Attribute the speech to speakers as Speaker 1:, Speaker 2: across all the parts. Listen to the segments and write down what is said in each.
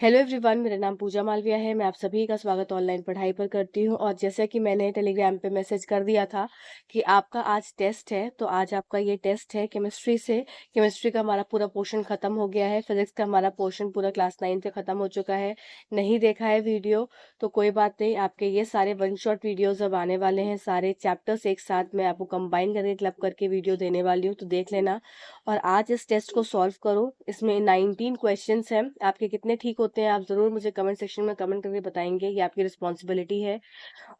Speaker 1: Hello everyone, मेरा नाम पूजा मालविया है। मैं आप सभी का स्वागत ऑनलाइन पढ़ाई पर करती हूँ। और जैसा कि मैंने टेलीग्राम पे मैसेज कर दिया था कि आपका आज टेस्ट है, तो आज आपका ये टेस्ट है केमिस्ट्री से। केमिस्ट्री का हमारा पूरा पोर्शन खत्म हो गया है। फिजिक्स का हमारा पोर्शन पूरा क्लास 9 से खत्म हो चुका है। नहीं देखा है वीडियो तो कोई बात नहीं, आपके ये सारे वन शॉट वीडियोज अब आने वाले हैं। सारे चैप्टर्स एक साथ मैं आपको कंबाइन करके क्लब करके वीडियो देने वाली हूँ, तो देख लेना। और आज इस टेस्ट को सॉल्व करो। इसमें 19 क्वेश्चंस हैं। आपके कितने ठीक होते हैं आप जरूर मुझे कमेंट सेक्शन में कमेंट करके बताएंगे, ये आपकी रिस्पॉन्सिबिलिटी है।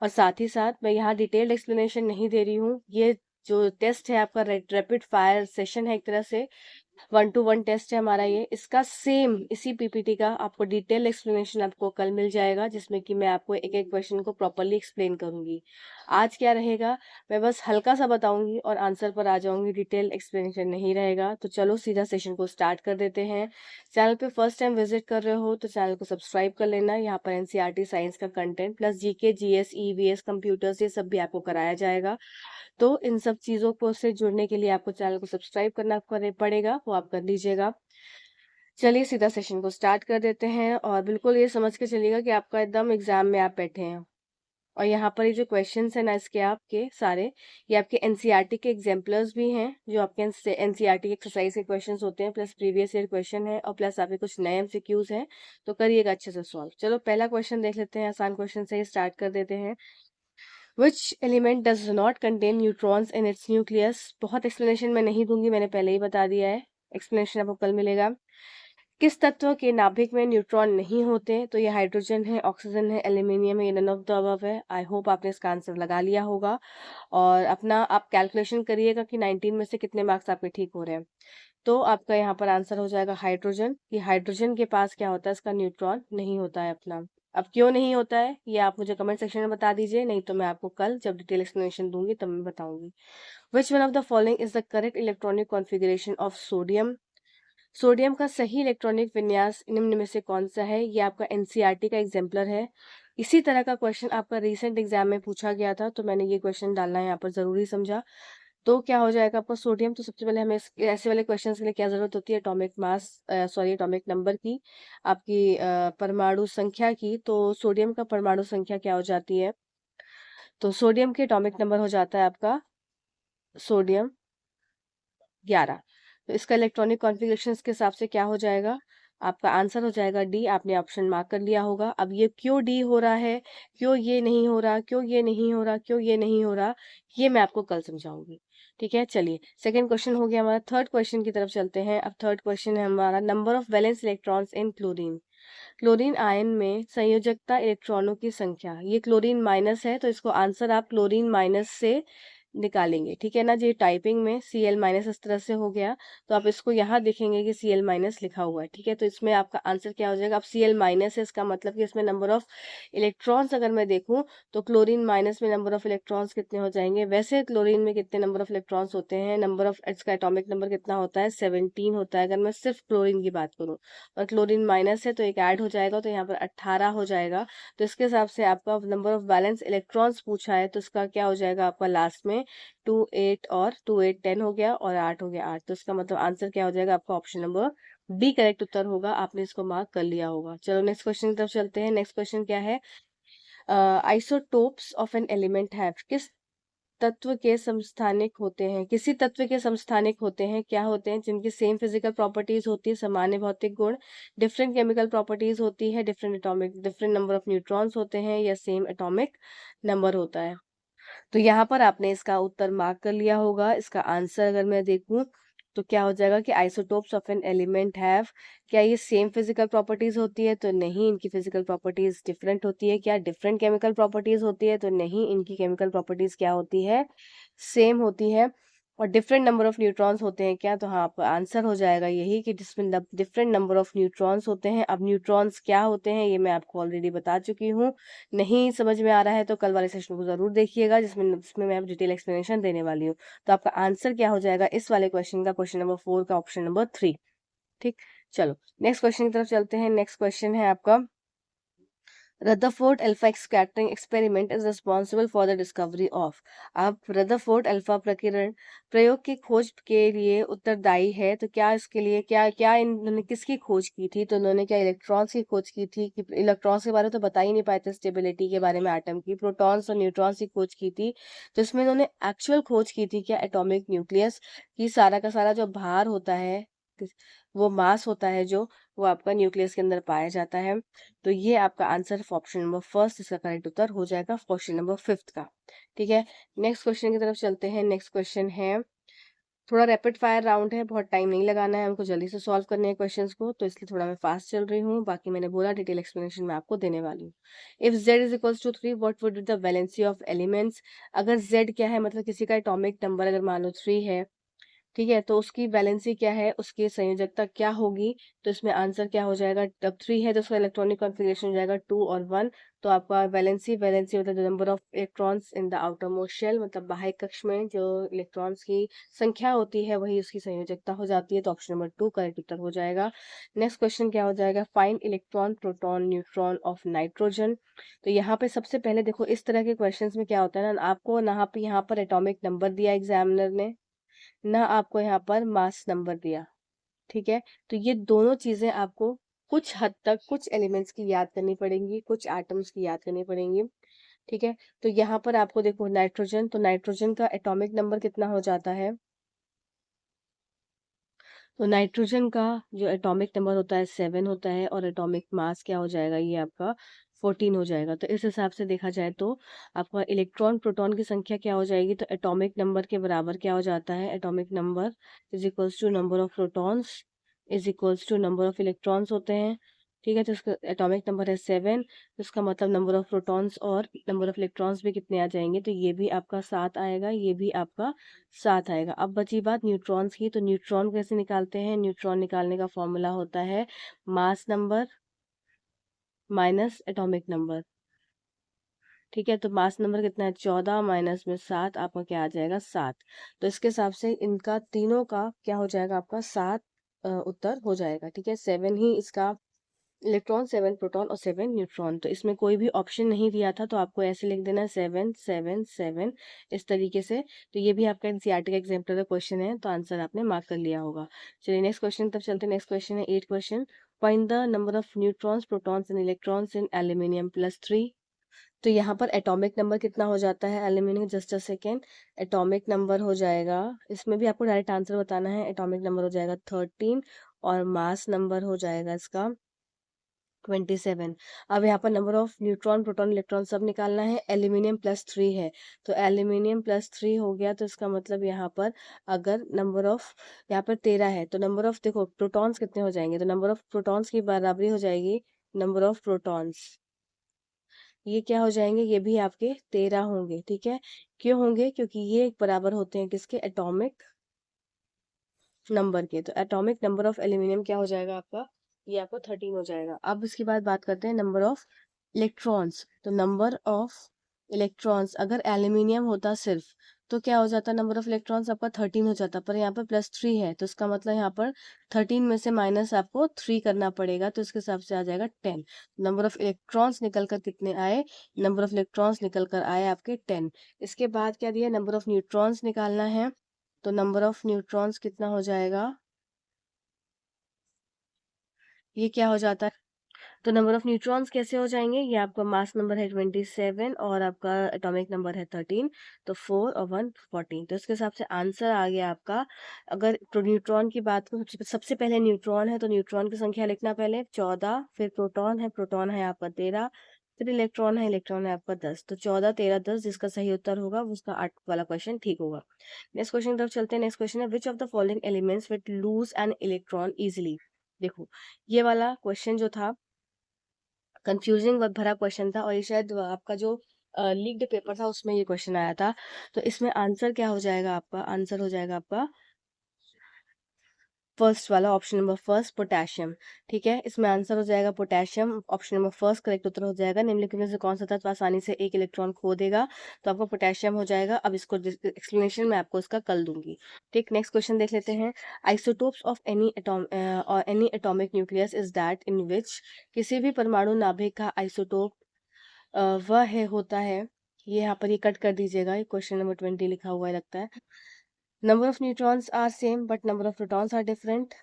Speaker 1: और साथ ही साथ मैं यहाँ डिटेल्ड एक्सप्लेनेशन नहीं दे रही हूँ। ये जो टेस्ट है आपका रैपिड फायर सेशन है, एक तरह से 1-to-1 टेस्ट है हमारा ये। इसका सेम इसी पीपीटी का आपको डिटेल एक्सप्लेनेशन आपको कल मिल जाएगा, जिसमें कि मैं आपको एक एक क्वेश्चन को प्रॉपरली एक्सप्लेन करूंगी। आज क्या रहेगा, मैं बस हल्का सा बताऊंगी और आंसर पर आ जाऊंगी, डिटेल एक्सप्लेनेशन नहीं रहेगा। तो चलो सीधा सेशन को स्टार्ट कर देते हैं। चैनल पे फर्स्ट टाइम विजिट कर रहे हो तो चैनल को सब्सक्राइब कर लेना। यहाँ पर एनसीईआरटी साइंस का content plus GK GS EVS computers ये सब भी आपको कराया जाएगा। तो इन सब चीज़ों को से जुड़ने के लिए आपको चैनल को सब्सक्राइब करना पड़ेगा, वो आप कर लीजिएगा। चलिए सीधा सेशन को स्टार्ट कर देते हैं। और बिल्कुल ये समझ के चलिएगा कि आपका एकदम एग्जाम में आप बैठे हैं। और यहाँ पर ये जो क्वेश्चंस हैं ना, इसके आपके सारे ये आपके एनसीईआरटी के एग्जाम्पलर्स भी हैं, जो आपके एनसीईआरटी के एक्सरसाइज के क्वेश्चंस होते हैं, प्लस प्रीवियस ईयर क्वेश्चन है, और प्लस आपके कुछ नए एमसीक्यूज हैं। तो करिएगा अच्छे से सॉल्व। चलो पहला क्वेश्चन देख लेते हैं, आसान क्वेश्चन से ही स्टार्ट कर देते हैं। Which element does not contain neutrons in its nucleus? बहुत एक्सप्लेनेशन मैं नहीं दूंगी, मैंने पहले ही बता दिया है। एक्सप्लेनेशन आपको कल मिलेगा। किस तत्व के नाभिक में न्यूट्रॉन नहीं होते? तो ये हाइड्रोजन है, ऑक्सीजन है, एल्यूमिनियम है, ये नन ऑफ द अबव है। आई होप आपने इसका आंसर लगा लिया होगा। और अपना आप कैलकुलेशन करिएगा कि 19 में से कितने मार्क्स आपके ठीक हो रहे हैं। तो आपका यहाँ पर आंसर हो जाएगा हाइड्रोजन। कि हाइड्रोजन के पास क्या होता है, इसका न्यूट्रॉन नहीं होता है अपना। अब क्यों नहीं होता है ये आप मुझे कमेंट सेक्शन में बता दीजिए, नहीं तो मैं आपको कल जब डिटेल एक्सप्लेनेशन दूंगी तब मैं बताऊंगी। Which one of the following is the correct electronic configuration of sodium? Sodium का सही इलेक्ट्रॉनिक विन्यास निम्न में से कौन सा है? ये आपका एनसीईआरटी का एग्जाम्पलर है। इसी तरह का क्वेश्चन आपका रिसेंट एग्जाम में पूछा गया था, तो मैंने ये क्वेश्चन डालना यहाँ पर जरूरी समझा। तो क्या हो जाएगा आपका सोडियम? तो सबसे पहले हमें ऐसे वाले क्वेश्चंस के लिए क्या जरूरत होती है, atomic mass, sorry atomic number की, आपकी परमाणु संख्या की। तो सोडियम का परमाणु संख्या क्या हो जाती है? तो सोडियम के एटॉमिक नंबर हो जाता है आपका सोडियम 11। तो इसका इलेक्ट्रॉनिक कॉन्फ़िगरेशन के हिसाब से क्या हो जाएगा? आपका आंसर हो जाएगा डी। आपने ऑप्शन मार्क कर लिया होगा। अब ये क्यों डी हो रहा है, क्यों ये नहीं हो रहा, क्यों ये नहीं हो रहा, क्यों ये नहीं हो रहा, ये मैं आपको कल समझाऊंगी। ठीक है, चलिए सेकंड क्वेश्चन हो गया हमारा। थर्ड क्वेश्चन की तरफ चलते हैं। अब थर्ड क्वेश्चन है हमारा, number of valence electrons in chlorine. Chlorine ion में संयोजकता इलेक्ट्रॉनों की संख्या। ये क्लोरीन माइनस है, तो इसको आंसर आप क्लोरीन माइनस से निकालेंगे। ठीक है ना जी, टाइपिंग में Cl माइनस इस तरह से हो गया, तो आप इसको यहाँ देखेंगे कि Cl माइनस लिखा हुआ है। ठीक है, तो इसमें आपका आंसर क्या हो जाएगा? अब Cl माइनस है, इसका मतलब कि इसमें नंबर ऑफ इलेक्ट्रॉन्स अगर मैं देखूं तो क्लोरीन माइनस में नंबर ऑफ इलेक्ट्रॉन्स कितने हो जाएंगे? वैसे क्लोरीन में कितने नंबर ऑफ इलेक्ट्रॉन्स होते हैं? नंबर ऑफ इसका एटॉमिक नंबर कितना होता है? 17 होता है, अगर मैं सिर्फ क्लोरीन की बात करूँ। और क्लोरीन माइनस है तो एक ऐड हो जाएगा, तो यहाँ पर 18 हो जाएगा। तो इसके हिसाब से आपका नंबर ऑफ वैलेंस इलेक्ट्रॉन्स पूछा है, तो इसका क्या हो जाएगा आपका लास्ट में 2 8, और 2 8 10 हो गया, और 8 हो गया 8। तो इसका मतलब आंसर क्या हो जाएगा आपका? ऑप्शन नंबर बी करेक्ट उत्तर होगा। आपने इसको मार्क कर लिया होगा। चलो नेक्स्ट क्वेश्चन की तरफ चलते हैं। नेक्स्ट क्वेश्चन क्या है? Isotopes of an element have. किस तत्व के समस्थानिक होते हैं? किसी तत्व के समस्थानिक होते हैं, क्या होते हैं? जिनकी सेम फिजिकल प्रॉपर्टीज होती है, सामान्य भौतिक गुण, डिफरेंट केमिकल प्रॉपर्टीज होती है, डिफरेंट नंबर ऑफ न्यूट्रॉन्स होते हैं, या सेम एटॉमिक नंबर होता है। तो यहाँ पर आपने इसका उत्तर मार्क कर लिया होगा। इसका आंसर अगर मैं देखूं तो क्या हो जाएगा कि isotopes of an element have, क्या ये सेम फिजिकल प्रॉपर्टीज होती है? तो नहीं, इनकी फिजिकल प्रॉपर्टीज डिफरेंट होती है। क्या डिफरेंट केमिकल प्रॉपर्टीज होती है? तो नहीं, इनकी केमिकल प्रॉपर्टीज क्या होती है? सेम होती है। और डिफरेंट नंबर ऑफ न्यूट्रॉन्स होते हैं क्या? तो हाँ, आपका आंसर हो जाएगा यही कि जिसमें डिफरेंट नंबर ऑफ न्यूट्रॉन्स होते हैं। अब न्यूट्रॉन्स क्या होते हैं ये मैं आपको ऑलरेडी बता चुकी हूँ। नहीं समझ में आ रहा है तो कल वाले सेशन को जरूर देखिएगा, जिसमें जिसमें मैं डिटेल एक्सप्लेनेशन देने वाली हूँ। तो आपका आंसर क्या हो जाएगा इस वाले क्वेश्चन का? क्वेश्चन नंबर 4 का ऑप्शन नंबर 3। ठीक, चलो नेक्स्ट क्वेश्चन की तरफ चलते हैं। नेक्स्ट क्वेश्चन है आपका, Rutherford alpha scattering experiment is responsible for the discovery of. अब रदरफोर्ड अल्फा प्रकीर्णन प्रयोग की खोज के लिए उत्तरदायी है, तो क्या इसके लिए क्या क्या इन्होंने किसकी खोज की थी? तो उन्होंने क्या इलेक्ट्रॉन्स की खोज की थी? कि इलेक्ट्रॉन्स के बारे में तो बता ही नहीं पाए थे, स्टेबिलिटी के बारे में एटम की। प्रोटॉन्स और न्यूट्रॉन्स की खोज की थी। तो इसमें इन्होंने एक्चुअल खोज की थी क्या एटॉमिक न्यूक्लियस की, सारा का सारा जो भार होता है, वो मास होता है जो, वो आपका न्यूक्लियस के अंदर पाया जाता है। तो ये आपका आंसर ऑप्शन नंबर फर्स्ट, इसका करेक्ट उत्तर हो जाएगा क्वेश्चन नंबर 5 का। ठीक है, नेक्स्ट क्वेश्चन की तरफ चलते हैं। नेक्स्ट क्वेश्चन है, थोड़ा रैपिड फायर राउंड है, बहुत टाइम नहीं लगाना है हमको, जल्दी से सॉल्व करने हैं क्वेश्चंस को, तो इसलिए थोड़ा मैं फास्ट चल रही हूँ। बाकी मैंने बोला डिटेल एक्सप्लेनेशन मैं आपको देने वाली हूँ। If z is equals to 3 what would be the valency of elements. अगर z क्या है, मतलब किसी का एटॉमिक नंबर अगर मान लो 3 है, ठीक है, तो उसकी वैलेंसी क्या है, उसकी संयोजकता क्या होगी? तो इसमें आंसर क्या हो जाएगा? जब 3 है तो उसका इलेक्ट्रॉनिक कॉन्फ़िगरेशन हो जाएगा 2 और 1। तो आपका वैलेंसी वैलेंसी मतलब number of electrons in the outer most shell, मतलब बाह्य कक्ष में जो इलेक्ट्रॉन्स की संख्या होती है वही उसकी संयोजकता हो जाती है। तो ऑप्शन नंबर 2 करेक्ट उत्तर हो जाएगा। नेक्स्ट क्वेश्चन क्या हो जाएगा? Find electron proton neutron of nitrogen. तो यहाँ पे सबसे पहले देखो, इस तरह के क्वेश्चंस में क्या होता है ना, आपको यहाँ पर एटॉमिक नंबर दिया एग्जामिनर ने, ना आपको यहाँ पर मास नंबर दिया। ठीक है, तो ये दोनों चीजें आपको कुछ हद तक कुछ एलिमेंट्स की याद करनी पड़ेंगी, कुछ एटम्स की याद करनी पड़ेंगी। ठीक है, तो यहाँ पर आपको देखो नाइट्रोजन, तो नाइट्रोजन का एटॉमिक नंबर कितना हो जाता है? तो नाइट्रोजन का जो एटॉमिक नंबर होता है 7 होता है, और एटॉमिक मास क्या हो जाएगा? ये आपका 14 हो जाएगा। तो इस हिसाब से देखा जाए तो आपका इलेक्ट्रॉन प्रोटॉन की संख्या क्या हो जाएगी? तो एटॉमिक नंबर के बराबर क्या हो जाता है? Atomic number is equals to number of protons is equals to number of electrons होते हैं। ठीक है, तो इसका एटॉमिक नंबर है 7, तो इसका मतलब नंबर ऑफ प्रोटॉन्स और नंबर ऑफ इलेक्ट्रॉन्स भी कितने आ जाएंगे? तो ये भी आपका 7 आएगा, ये भी आपका 7 आएगा। अब बची बात न्यूट्रॉन्स की, तो न्यूट्रॉन कैसे निकालते हैं? न्यूट्रॉन निकालने का फॉर्मूला होता है mass number minus atomic number. ठीक है, तो मास नंबर कितना है? 14 माइनस में 7, आपका क्या आ जाएगा? 7। तो इसके हिसाब से इनका तीनों का क्या हो जाएगा? आपका 7 उत्तर हो जाएगा। ठीक है, 7 ही इसका इलेक्ट्रॉन, 7 प्रोटॉन और 7 न्यूट्रॉन। तो इसमें कोई भी ऑप्शन नहीं दिया था, तो आपको ऐसे लिख देना 7 7 7 इस तरीके से। तो ये भी आपका एनसीईआरटी का एग्जाम्पल क्वेश्चन है, तो आंसर आपने मार्क कर लिया होगा। चलिए नेक्स्ट क्वेश्चन तब चलते हैं। नेक्स्ट क्वेश्चन है 8 question. Find the number of neutrons protons and electrons in aluminium plus 3। तो यहाँ पर एटॉमिक नंबर कितना हो जाता है aluminium? Just a second, atomic number हो जाएगा, इसमें भी आपको डायरेक्ट आंसर बताना है। एटॉमिक नंबर हो जाएगा 13, और मास नंबर हो जाएगा इसका 27। अब यहाँ पर number of neutron proton electron सब निकालना है। एल्यूमिनियम प्लस 3 है, तो एल्यूमिनियम प्लस 3 हो गया, तो इसका मतलब यहाँ पर अगर नंबर ऑफ यहाँ पर 13 है, तो नंबर ऑफ देखो प्रोटॉन्स कितने हो जाएंगे? तो नंबर ऑफ प्रोटॉन्स की बराबरी हो जाएगी नंबर ऑफ प्रोटॉन्स, ये क्या हो जाएंगे? ये भी आपके 13 होंगे। ठीक है, क्यों होंगे? क्योंकि ये बराबर होते हैं किसके? एटॉमिक नंबर के। तो एटॉमिक नंबर ऑफ एल्यूमिनियम क्या हो जाएगा आपका? ये आपको 13 हो जाएगा। अब इसके बाद बात करते हैं नंबर ऑफ इलेक्ट्रॉन्स। तो नंबर ऑफ इलेक्ट्रॉन्स अगर एल्यूमिनियम होता सिर्फ, तो क्या हो जाता? नंबर ऑफ इलेक्ट्रॉन्स आपका 13 हो जाता, पर यहाँ पर प्लस 3 है, तो इसका मतलब यहाँ पर 13 में से माइनस आपको 3 करना पड़ेगा, तो इसके हिसाब से आ जाएगा 10। नंबर ऑफ इलेक्ट्रॉन्स निकल कर कितने आए? नंबर ऑफ इलेक्ट्रॉन्स निकल कर आए आपके 10। इसके बाद क्या दिया? नंबर ऑफ न्यूट्रॉन्स निकालना है, तो नंबर ऑफ न्यूट्रॉन्स कितना हो जाएगा? ये क्या हो जाता है? तो नंबर ऑफ न्यूट्रॉन्स कैसे हो जाएंगे? ये आपका मास नंबर है 27 और आपका एटॉमिक नंबर है 13, तो 4 और 1 14। तो इसके हिसाब से आंसर आ गया आपका। अगर न्यूट्रॉन की बात करूं, सबसे पहले न्यूट्रॉन है, तो न्यूट्रॉन की संख्या लिखना पहले 14, फिर प्रोटॉन है आपका 13, फिर इलेक्ट्रॉन है आपका 10। तो 14 13 10 जिसका सही उत्तर होगा उसका 8 वाला क्वेश्चन ठीक होगा। नेक्स्ट क्वेश्चन की तरफ चलते हैं। नेक्स्ट क्वेश्चन है which of the following elements will lose an electron easily. देखो, ये वाला क्वेश्चन जो था कंफ्यूजिंग भरा क्वेश्चन था, और ये शायद आपका जो लीक्ड पेपर था उसमें ये क्वेश्चन आया था। तो इसमें आंसर क्या हो जाएगा आपका? आंसर हो जाएगा आपका फर्स्ट वाला, ऑप्शन नंबर फर्स्ट, पोटेशियम। ठीक है, इसमें आंसर हो जाएगा potassium, option number first correct उत्तर हो जाएगा। निम्नलिखित में से कौन सा तत्व आसानी से एक इलेक्ट्रॉन खो देगा? तो आपका पोटेशियम हो जाएगा। अब इसको एक्सप्लेनेशन मैं आपको इसका कल दूंगी। ठीक, नेक्स्ट क्वेश्चन देख लेते हैं। आइसोटोप्स ऑफ एनी एटॉम और any atomic nucleus is that in which. किसी भी परमाणु नाभिक का आइसोटोप वह है होता है, ये यहाँ पर ये कट कर दीजिएगा, ये क्वेश्चन नंबर 20 लिखा हुआ है लगता है। Number of neutrons are same but number of protons are different.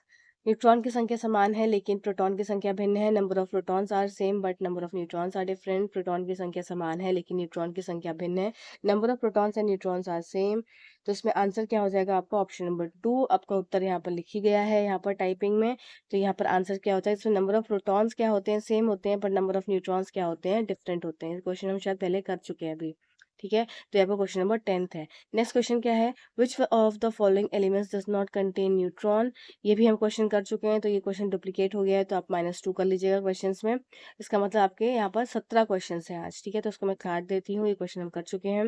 Speaker 1: Neutron की संख्या समान है लेकिन प्रोटॉन की संख्या भिन्न है। Number of protons are same but number of neutrons are different. Proton की संख्या समान है लेकिन न्यूट्रॉन की संख्या भिन्न है। Number of protons and neutrons are same. तो इसमें आंसर क्या हो जाएगा आपका? Option number 2। आपका उत्तर यहाँ पर लिखी गया है यहाँ पर टाइपिंग में। तो यहाँ पर आंसर क्या होता है? इसमें नंबर ऑफ प्रोटॉन्स क्या होते हैं? सेम होते हैं, पर नंबर ऑफ न्यूट्रॉन्स क्या होते हैं? डिफरेंट होते हैं। क्वेश्चन हम शायद पहले कर चुके हैं अभी। ठीक है, तो यहाँ पर क्वेश्चन नंबर 10 है। नेक्स्ट क्वेश्चन क्या है? Which of the following elements does not contain neutron. ये भी हम क्वेश्चन कर चुके हैं, तो ये क्वेश्चन डुप्लीकेट हो गया है, तो आप -2 कर लीजिएगा क्वेश्चन में। इसका मतलब आपके यहाँ पर 17 क्वेश्चन है आज। ठीक है, तो उसको मैं काट देती हूँ, ये क्वेश्चन हम कर चुके हैं।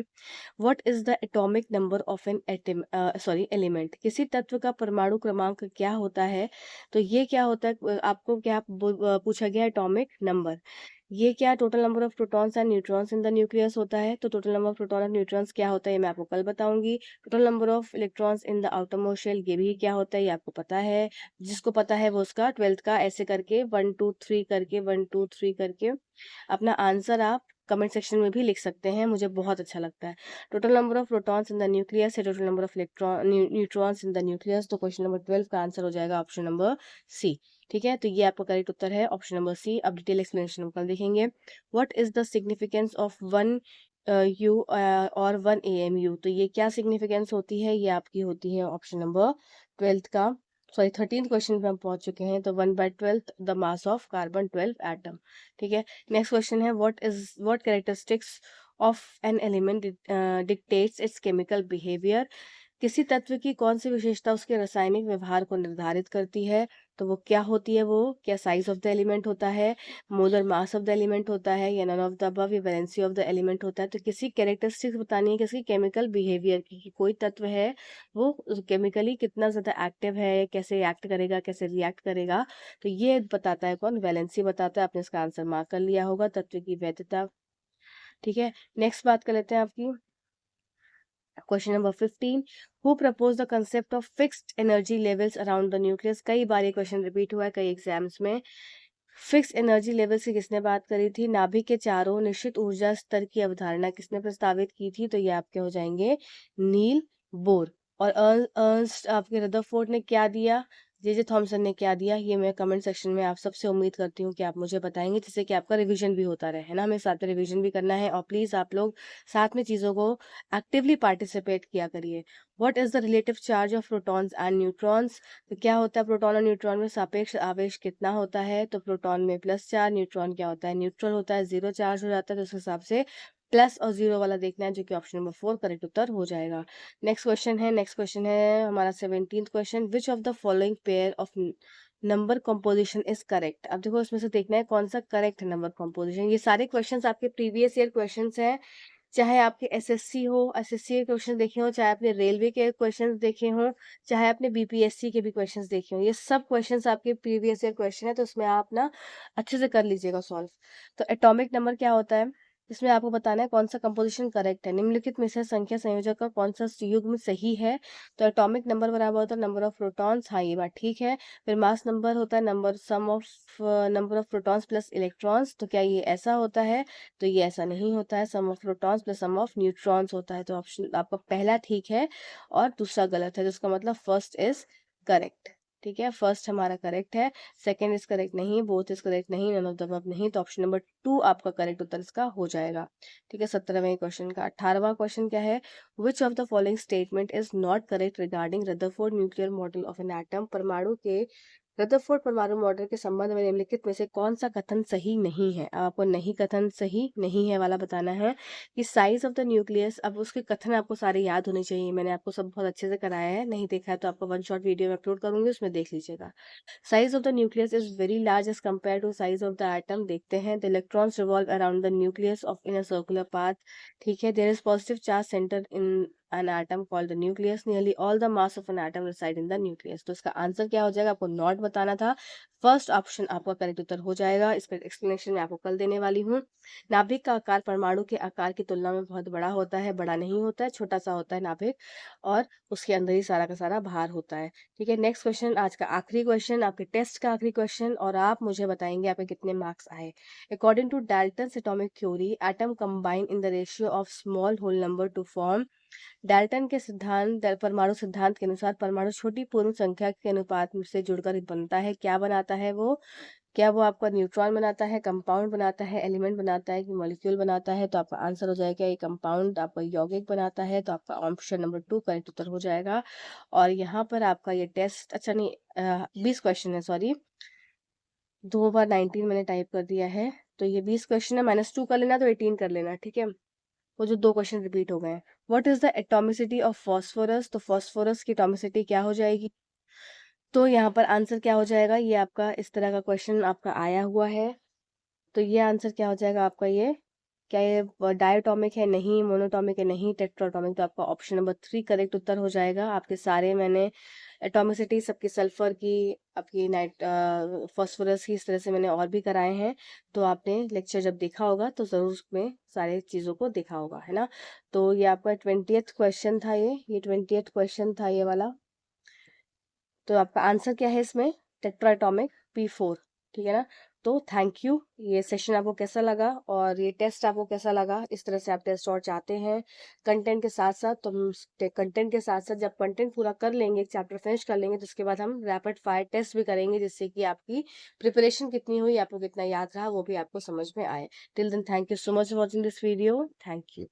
Speaker 1: What is the atomic number of an atom element. किसी तत्व का परमाणु क्रमांक क्या होता है? तो ये क्या होता है, आपको क्या पूछा गया? Atomic number. ये क्या total number of protons and neutrons in the nucleus होता है। तो टोटल नंबर ऑफ प्रोटॉन और न्यूट्रॉन्स क्या होता है ये मैं आपको कल बताऊंगी। Total number of electrons in the outer most shell, ये भी क्या होता है ये आपको पता है। जिसको पता है वो उसका 12th का ऐसे करके 1 2 3 करके 1 2 3 करके अपना आंसर आप कमेंट सेक्शन में भी लिख सकते हैं, मुझे बहुत अच्छा लगता है। Total number of protons in the nucleus है total number of electron neutrons in the nucleus. तो क्वेश्चन नंबर 12 का आंसर हो जाएगा ऑप्शन नंबर सी। ठीक है, तो ये आपका करेक्ट उत्तर है ऑप्शन नंबर सी। अब डिटेल एक्सप्लेनेशन हम कल देखेंगे। What is the significance of 1 you और 1 AMU। तो ये क्या सिग्निफिकेंस होती है? ये आपकी होती है ऑप्शन नंबर 12 का, सॉरी 13th क्वेश्चन पे हम पहुंच चुके हैं। तो 1/12 the mass of carbon 12 atom. ठीक है, नेक्स्ट क्वेश्चन है what characteristics of an element dictates it's chemical behaviour. किसी तत्व की कौन सी विशेषता उसके रासायनिक व्यवहार को निर्धारित करती है? तो वो क्या होती है? वो क्या साइज ऑफ द एलिमेंट होता है, molar mass of the element होता है, या नन ऑफ द अबव, या वैलेंसी ऑफ द एलिमेंट होता है? तो किसी कैरेक्टरिस्टिक्स बतानी है किसी केमिकल बिहेवियर की, कि कोई तत्व है वो केमिकली कितना ज्यादा एक्टिव है, कैसे एक्ट करेगा, कैसे रिएक्ट करेगा। तो ये बताता है कौन? वैलेंसी बताता है। आपने इसका आंसर मार्क कर लिया होगा, तत्व की वैधता। ठीक है, नेक्स्ट बात कर लेते हैं आपकी question number 15। Who propose the concept of fixed energy levels around the nucleus. कई बार ये क्वेश्चन रिपीट हुआ है कई एग्जाम्स में। फिक्स एनर्जी लेवल्स की किसने बात करी थी? नाभिक के चारों निश्चित ऊर्जा स्तर की अवधारणा किसने प्रस्तावित की थी? तो ये आपके हो जाएंगे नील बोर। और अर्नस्ट आपके रदरफोर्ड ने क्या दिया? जे थॉमसन ने क्या दिया? ये मैं कमेंट सेक्शन में आप सबसे उम्मीद करती हूँ कि आप मुझे बताएंगे, जिससे कि आपका रिवीजन भी होता रहे, है ना। हमें साथ में रिवीजन भी करना है, और प्लीज आप लोग साथ में चीजों को एक्टिवली पार्टिसिपेट किया करिए। What is the relative charge of protons and neutrons. तो क्या होता है प्रोटॉन और न्यूट्रॉन में सापेक्ष आवेश कितना होता है? तो प्रोटॉन में +4, न्यूट्रॉन क्या होता है? न्यूट्रल होता है, 0 चार्ज हो जाता है। तो उस हिसाब से प्लस और 0 वाला देखना है, जो कि ऑप्शन नंबर 4 करेक्ट उत्तर हो जाएगा। नेक्स्ट क्वेश्चन है हमारा 17th question. Which of the following pair of number composition is correct. अब देखो इसमें से देखना है कौन सा करेक्ट है नंबर कॉम्पोजिशन। ये सारे क्वेश्चंस आपके प्रीवियस ईयर क्वेश्चंस हैं, चाहे आपके एसएससी हो, एसएससी के क्वेश्चन देखे हो, चाहे आपने रेलवे के क्वेश्चंस देखे हो, चाहे आपने बीपीएससी के भी क्वेश्चंस देखे हो, ये सब क्वेश्चंस आपके प्रीवियस ईयर क्वेश्चन है। तो उसमें आप ना अच्छे से कर लीजिएगा सॉल्व। तो एटॉमिक नंबर क्या होता है, इसमें आपको बताना है कौन सा कंपोजिशन करेक्ट है। निम्नलिखित में से संख्या संयोजक का कौन सा युग्म सही है। तो एटॉमिक नंबर बराबर होता है नंबर ऑफ प्रोटॉन्स, हाँ ये बात ठीक है। फिर मास नंबर होता है number of protons plus electrons. तो क्या ये ऐसा होता है? तो ये ऐसा नहीं होता है, sum of protons plus sum of neutrons होता है। तो ऑप्शन आपका पहला ठीक है और दूसरा गलत है, जिसका मतलब फर्स्ट इज करेक्ट। ठीक है, फर्स्ट हमारा करेक्ट है, सेकंड इज करेक्ट नहीं, बोथ इज करेक्ट नहीं, नन ऑफ द अबव नहीं। तो ऑप्शन नंबर 2 आपका करेक्ट उत्तर इसका हो जाएगा। ठीक है, 17वें क्वेश्चन का 18वां क्वेश्चन क्या है? Which of the following statement is not correct regarding Rutherford nuclear model of an atom. परमाणु के रदरफोर्ड परमाणु मॉडल के संबंध में निम्नलिखित में से कौन सा कथन सही नहीं है। अब आपको नहीं कथन सही नहीं है वाला बताना है कि साइज ऑफ द न्यूक्लियस। अब उसके कथन आपको सारे याद होने चाहिए, मैंने आपको सब बहुत अच्छे से कराया है, नहीं देखा है तो आपको 1 शॉर्ट वीडियो में अपलोड करूंगी, उसमें देख लीजिएगा। Size of the nucleus is very large as compare to size of the atom. देखते हैं, the electrons revolve around the nucleus of in a circular path. ठीक है, there is positive charge centre in an atom called the nucleus. Nearly all the mass of an atom reside in the nucleus. तो इसका answer क्या हो जाएगा, आपको not बताना था. फर्स्ट ऑप्शन आपका करेक्ट उत्तर हो जाएगा. इसका एक्सप्लेनेशन मैं आपको कल देने वाली हूँ. नाभिक का आकार परमाणु के आकार की तुलना में बहुत बड़ा होता है. बड़ा नहीं होता है, छोटा सा होता है नाभिक, और उसके अंदर ही सारा का सारा भार होता है. ठीक है, नेक्स्ट क्वेश्चन, आज का आखिरी क्वेश्चन, आपके टेस्ट का आखिरी क्वेश्चन, और आप मुझे बताएंगे आपके कितने मार्क्स आए. According to Dalton's atomic theory, atom combine in the ratio of small whole number to form. Dalton के सिद्धांत, परमाणु सिद्धांत के अनुसार परमाणु छोटी पूर्ण संख्या के अनुपात से जुड़कर बनता है. क्या बनाता है वो? क्या वो आपका न्यूट्रॉन बनाता है, कंपाउंड बनाता है, एलिमेंट बनाता है, कि मॉलिक्यूल बनाता है? तो आपका आंसर हो जाएगा ये कंपाउंड, आपका यौगिक बनाता है. तो आपका ऑप्शन नंबर 2 करेक्ट उत्तर हो जाएगा. और यहाँ पर आपका ये टेस्ट, अच्छा नहीं, 20 क्वेश्चन है, सॉरी, 2 बार 19 मैंने टाइप कर दिया है. तो ये 20 क्वेश्चन है, -2 कर लेना तो 18 कर लेना. ठीक है, वो जो 2 क्वेश्चन रिपीट हो गए हैं. What is the atomicity of phosphorus? तो फास्फोरस की एटॉमिसिटी क्या हो जाएगी? तो यहाँ पर आंसर क्या हो जाएगा, ये आपका इस तरह का क्वेश्चन आपका आया हुआ है. तो ये आंसर क्या हो जाएगा आपका, ये क्या ये डायटोमिक है? नहीं. मोनोटोमिक है? नहीं. टेट्राटोमिक? तो आपका ऑप्शन नंबर 3 करेक्ट उत्तर हो जाएगा. आपके सारे मैंने एटॉमिसिटी सबकी, सल्फर की, आपकी नाइट, फास्फोरस की, इस तरह से मैंने और भी कराए हैं. तो आपने लेक्चर जब देखा होगा तो ज़रूर उसमें सारे चीज़ों को देखा होगा, है ना. तो ये आपका 20th क्वेश्चन था, ये 20th क्वेश्चन था ये वाला. तो आपका आंसर क्या है इसमें? टेट्राटॉमिक P4. ठीक है ना. तो थैंक यू. ये सेशन आपको कैसा लगा और ये टेस्ट आपको कैसा लगा? इस तरह से आप टेस्ट और चाहते हैं कंटेंट के साथ साथ, तो हम कंटेंट के साथ साथ जब कंटेंट पूरा कर लेंगे, एक चैप्टर फिनिश कर लेंगे, तो उसके बाद हम रैपिड फायर टेस्ट भी करेंगे, जिससे कि आपकी प्रिपरेशन कितनी हुई, आपको कितना याद रहा, वो भी आपको समझ में आए. Till then, thank you so much for watching this video. Thank you.